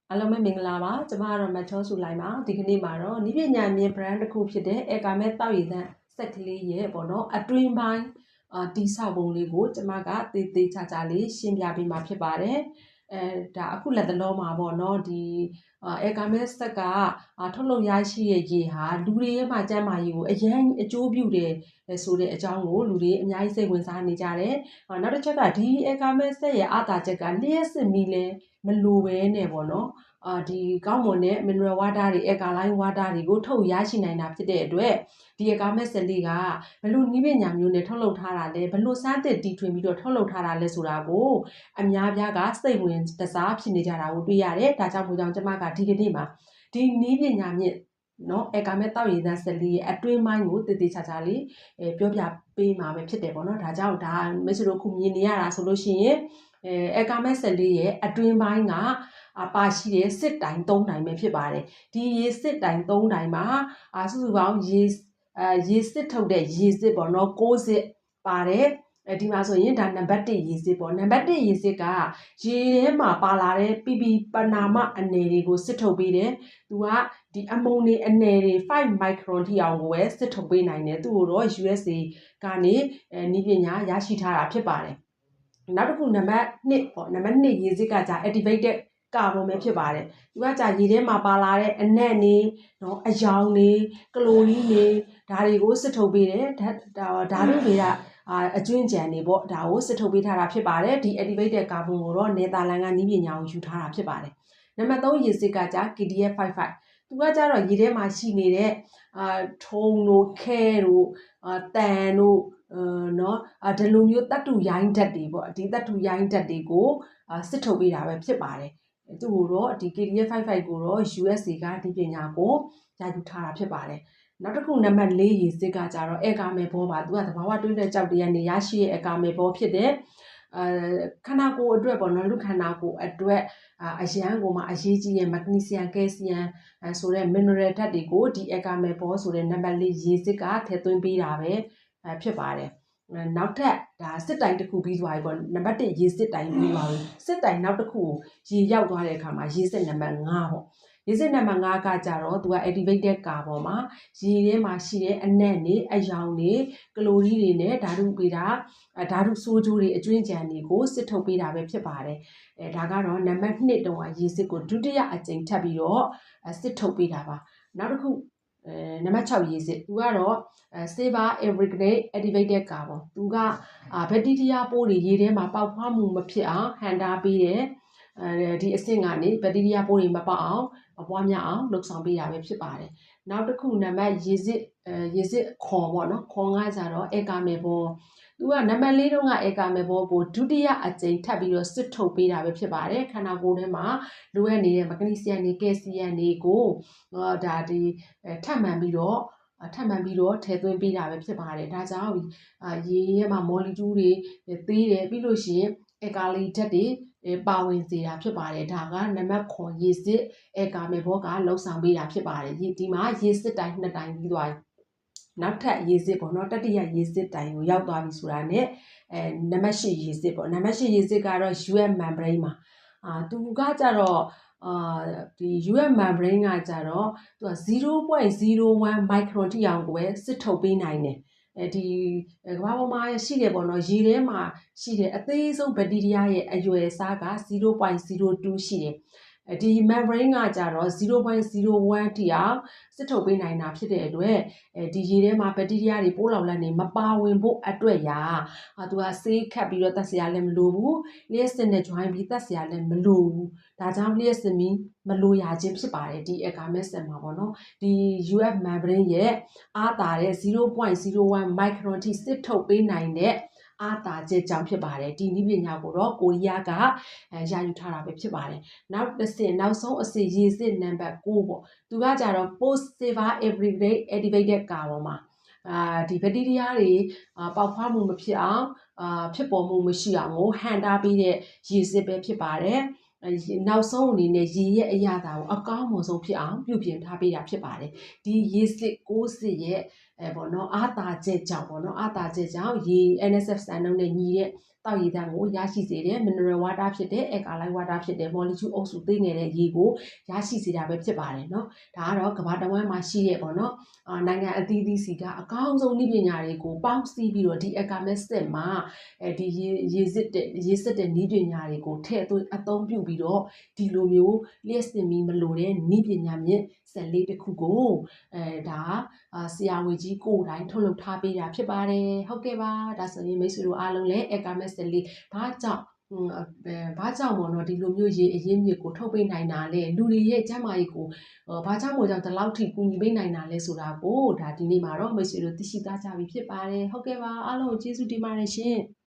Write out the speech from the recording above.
အားလုံးပဲမင်္ဂလာပါကျမကတော့မချောစုလိုက်ပါဒီကနေ့မှာတော့နိပညာမြင် brand တစ်ခုဖြစ်တဲ့ Ekamet တောက်ရည်သန့်စက်ကလေးရဲ့ပေါ့နော်အတွင်းပိုင်းတီးဆောက်ပုံလေးကိုကျမကသေးချာလေးရှင်းပြပေးမှာဖြစ်ပါတယ်ဒါအခုလက်တလုံးမှာပေါ့နော်ဒီEkamet ဆက်ကထုတ်လုပ်ရရှိရဲ့ရေဟာလူတွေရဲ့မှာကျန်းမာရေးကိုအရင်အကျိုးပြုတယ်ဆိုတဲ့အကြောင်းကိုလူတွေအများကြီးစိတ်ဝင်စားနေကြတယ်နောက်တစ်ချက်ကဒီ Ekamet ဆက်ရဲ့အားသာချက်ကလျှက်စစ်မီလဲမလိုပဲနဲ့ပေါ့နော်ဒီကောင်းမွန်တဲ့ mineral water တွေ alkaline water တွေကိုထုတ်ရရှိနိုင်တာဖြစ်တဲ့အတွက်ဒီ Ekamet ဆက်လေးကဘလို့နည်းပညာမျိုးနဲ့ထုတ်လုပ်ထားတာလဲဘလို့စမ်းသစ်တီထွင်ပြီးတော့ထုတ်လုပ်ထားတာလဲဆိုတာကိုအများပြားကစိတ်ဝင်တစားဖြစ်နေကြတာကိုတွေ့ရတယ်ဒါကြောင့်မို့ကျမကဒီကနေ့မှာဒီနည်းပညာမြင့်နော် Ekamet တောက်ရည်သန့်ဆက်လေးရဲ့အတွင်းပိုင်းကိုသေချာလေးပြောပြပေးမှာပဲဖြစ်တယ်ပေါ့နော်ဒါကြောင့်ဒါမိတ်ဆွေတို့ခုမြင်နေရတာဆိုလို့ရှိရင် Ekamet ဆက်လေးရဲ့အတွင်းပိုင်းကပါရှိတဲ့စစ်တိုင်3တိုင်ပဲဖြစ်ပါတယ်ဒီရေစစ်တိုင်3တိုင်မှာစုစုပေါင်းရေစစ်ထုတ်တဲ့ရေစစ်ပေါ့နော်6စစ်ပါတယ်ဒီမှာဆိုရင်ဒါနံပါတ်1ရေစစ်ပေါ့နံပါတ်1ရေစစ်ကရေထဲမှာပါလာတဲ့ပနာမအနယ်တွေကိုစစ်ထုတ်ပေးတယ်သူကဒီအမုန်တွေအနယ်တွေ5 micron ထိအောင်ကိုပဲစစ်ထုတ်ပေးနိုင်တယ်သူ့ကိုတော့ USA ကနေနည်းပညာရရှိထားတာဖြစ်ပါတယ်နောက်တစ်ခုနံပါတ်2ပေါ့နံပါတ်2ရေစစ်ကကြာ activated ကာဗွန်ပဲဖြစ်ပါတယ်သူကကြာရေထဲမှာပါလာတဲ့အနက်နေနော်အယောင်နေကလိုရီနေဒါတွေကိုစစ်ထုတ်ပေးတယ်ဓာတုတွေကအကျွင့်ကြံနေပေါ့ဒါကိုစစ်ထုတ်ပေးထားတာဖြစ်ပါတယ်ဒီ activated ကာဗွန်ကိုတော့နယ်သာလန်ကနည်းပညာကိုယူထားတာဖြစ်ပါတယ်နံပါတ်3ရေစစ်ကကြာ KDF55သူကကြတော့ရေထဲမှာရှိနေတဲ့ထုံတို့ခဲတို့တန်တို့နော်ဒီလိုမျိုးတတ္တုရိုင်းဓာတ်တွေပေါ့ဒီတတ္တုရိုင်းဓာတ်တွေကိုစစ်ထုတ်ပေးတာပဲဖြစ်ပါတယ်သူ့ကိုတော့ဒီ KDF55 ကိုတော့ USA ကဒီပညာကိုရယူထားတာဖြစ်ပါတယ်နောက်တစ်ခုနံပါတ်4ရေစစ်ကကြတော့ Ekamet ဘောပါသူကသဘာဝတွင်းတဲ့ကြောက်တရားနေရရှိရဲ့ Ekamet ဘောဖြစ်တဲ့ခန္ဓာကိုယ်အတွက်ပေါ့နော်လူခန္ဓာကိုယ်အတွက်အရန်ကိုမှအရေးကြီးရဲ့မက်ဂနီဆီယမ်ကယ်ဆီယမ်ဆိုတဲ့ mineral ဓာတ်တွေကိုဒီ Ekamet ဘောဆိုတဲ့နံပါတ်4ရေစစ်ကထည့်သွင်းပေးတာပဲဖြစ်ပါတယ်နောက်ထပ်ဒါစစ်တိုင်တစ်ခုပြီးသွားပြီပေါ့နံပါတ်1ရေစစ်တိုင်ပြီးသွားပြီစစ်တိုင်နောက်တစ်ခုကိုရေရောက်သွားတဲ့အခါမှာရေစစ်နံပါတ်5ပေါ့ရေစစ်နံပါတ်5ကကြတော့သူက activated ကာပေါ်မှာရေထဲမှာရှိတဲ့အနက်နေအယောင်နေကလိုရီတွေနဲ့ဓာတုပေးတာဓာတုဆိုးကျိုးတွေအကျွင့်ကြံတွေကိုစစ်ထုတ်ပေးတာပဲဖြစ်ပါတယ်ဒါကတော့နံပါတ်2တုန်းကရေစစ်ကိုဒုတိယအကြိမ်ထပ်ပြီးတော့စစ်ထုတ်ပေးတာပါနောက်တစ်ခုနံပါတ်6ရေစစ်သူကတော့ Saver Evergreen Activated ကာပေါ့သူကဘက်တီးရီးယားပိုးတွေရေထဲမှာပေါက်ဖွားမှုမဖြစ်အောင်ဟန်တာပေးတယ်ဒီအဆင့်ကနေဘက်တီးရီးယားပိုးတွေမပေါက်အောင်မပွားများအောင်လှုပ်ဆောင်ပေးတာပဲဖြစ်ပါတယ်နောက်တစ်ခုနံပါတ်ရေစစ်ခွန်ပေါ့နော်ခွန်ကကြတော့ Ekamet ဘောသူကနံပါတ်4တုန်းက Ekamet ဘောကိုဒုတိယအကြိမ်ထပ်ပြီးတော့စစ်ထုတ်ပေးတာပဲဖြစ်ပါတယ်ခန္ဓာကိုယ်ထဲမှာလိုအပ်နေတဲ့မက်ဂနီဆီယမ်တွေကယ်ဆီယမ်တွေကိုဒါဒီထပ်မံပြီးတော့ထည့်သွင်းပေးတာပဲဖြစ်ပါတယ်ဒါကြောင့်ရေရဲ့မှာမော်လီကျူးတွေသေးတယ်ပြီးလို့ရှိရင်အကာလီဓာတ်တွေပါဝင်စေတာဖြစ်ပါတယ်ဒါကနံပါတ်9ရေစစ်Ekamet ဘောကလှုပ်ဆောင်ပေးတာဖြစ်ပါတယ်ဒီမှာရေစစ်တိုင်း2တိုင်းပြီးသွားပြီနောက်ထပ်ရေစစ်ပေါ့နော်တတိယရေစစ်တိုင်ကိုရောက်သွားပြီဆိုတာနဲ့နံပါတ်8ရေစစ်ပေါ့နံပါတ်8ရေစစ်ကတော့ US membrane မှာသူကကြတော့ဒီ US membrane ကကြတော့သူက 0.01 micron ထိအောင်ကိုပဲစစ်ထုတ်ပေးနိုင်တယ်ဒီကမ္ဘာပေါ်မှာရှိတယ်ပေါ့နော်ရေထဲမှာရှိတဲ့အသေးဆုံးဘက်တီးရီးယားရဲ့အရွယ်အစားက 0.02 ရှိတယ်ဒီ membrane ကကြတော့ 0.01 ထိအောင်စစ်ထုတ်ပေးနိုင်တာဖြစ်တဲ့အတွက်ဒီရေထဲမှာဘက်တီးရီးယားတွေပိုးလောင်လန့်နေမပါဝင်ဖို့အတွက်ရာသူကဆေးခတ်ပြီးတော့တတ်စရာလည်းမလိုဘူးလျှက်စစ်နဲ့ join ပြီးတတ်စရာလည်းမလိုဘူးဒါကြောင့်လျှက်စစ်မီမလိုရခြင်းဖြစ်ပါတယ်ဒီ Ekamet ဆက်မှာပေါ့နော်ဒီ US membrane ရဲ့အားသာတဲ့ 0.01 micron ထိစစ်ထုတ်ပေးနိုင်တဲ့အားသာချက်ကြောင့်ဖြစ်ပါတယ်ဒီနည်းပညာကိုတော့ကိုရီးယားကရယူထားတာပဲဖြစ်ပါတယ်နောက်ဆုံးအစစ်ရေစစ်နံပါတ်6ပေါ့သူကကြတော့ post saver everyday activated ကာပေါ်မှာဒီဘက်တီးရီးယားတွေပေါက်ဖွားမှုမဖြစ်အောင်ဖြစ်ပေါ်မှုမရှိအောင်ကိုဟန်တာပေးတဲ့ရေစစ်ပဲဖြစ်ပါတယ်နောက်ဆုံးအနေနဲ့ရေရဲ့အရာသာကိုအကောင်းဆုံးဖြစ်အောင်ပြုပြင်ထားပေးတာဖြစ်ပါတယ်ဒီရေစစ်6စစ်ရဲ့ ပေါ့နော်အာသာချက်ကြောင့်ပေါ့နော်အာသာချက်ကြောင့်ရေ NSF စံနှုန်းနဲ့ညီတဲ့တောက်ရည်သန့်ကိုရရှိစေတဲ့ mineral water ဖြစ်တဲ့ alkaline water ဖြစ်တဲ့ molecule အုပ်စုသိငယ်တဲ့ရေကိုရရှိစေတာပဲဖြစ်ပါတယ်เนาะဒါကတော့ကမ္ဘာတဝန်းမှာရှိတဲ့ပေါ့နော်နိုင်ငံအသီးသီးစီကအကောင်းဆုံးနည်းပညာတွေကိုပေါင်းစည်းပြီးတော့ဒီ Akamet စစ်မှာဒီရေစစ်တဲ့နည်းပညာတွေကိုထည့်သွင်းအသုံးပြုပြီးတော့ဒီလိုမျိုးလျှက်စစ်မီမလို့တဲ့နည်းပညာမြင့်စက်လေးတစ်ခုကိုဒါဆရာဝန်ကြီးကိုယ်တိုင်ထုတ်လုပ်ထားပေးတာဖြစ်ပါတယ်ဟုတ်ကဲ့ပါဒါဆိုရင်မိတ်ဆွေတို့အားလုံးလည်း Akamet စက်လေးဘာကြောင့်ပေါ့နော်ဒီလိုမျိုးရေအရင်းမြစ်ကိုထုတ်ပေးနိုင်တာလဲလူတွေရဲ့ကျန်းမာရေးကိုဘာကြောင့်ဒီလောက်ထိကူညီပေးနိုင်တာလဲဆိုတာကိုဒါဒီနေ့မှာတော့မိတ်ဆွေတို့သိရှိသားကြပြီဖြစ်ပါတယ်ဟုတ်ကဲ့ပါအားလုံးကိုကျေးဇူးတင်ပါတယ်ရှင်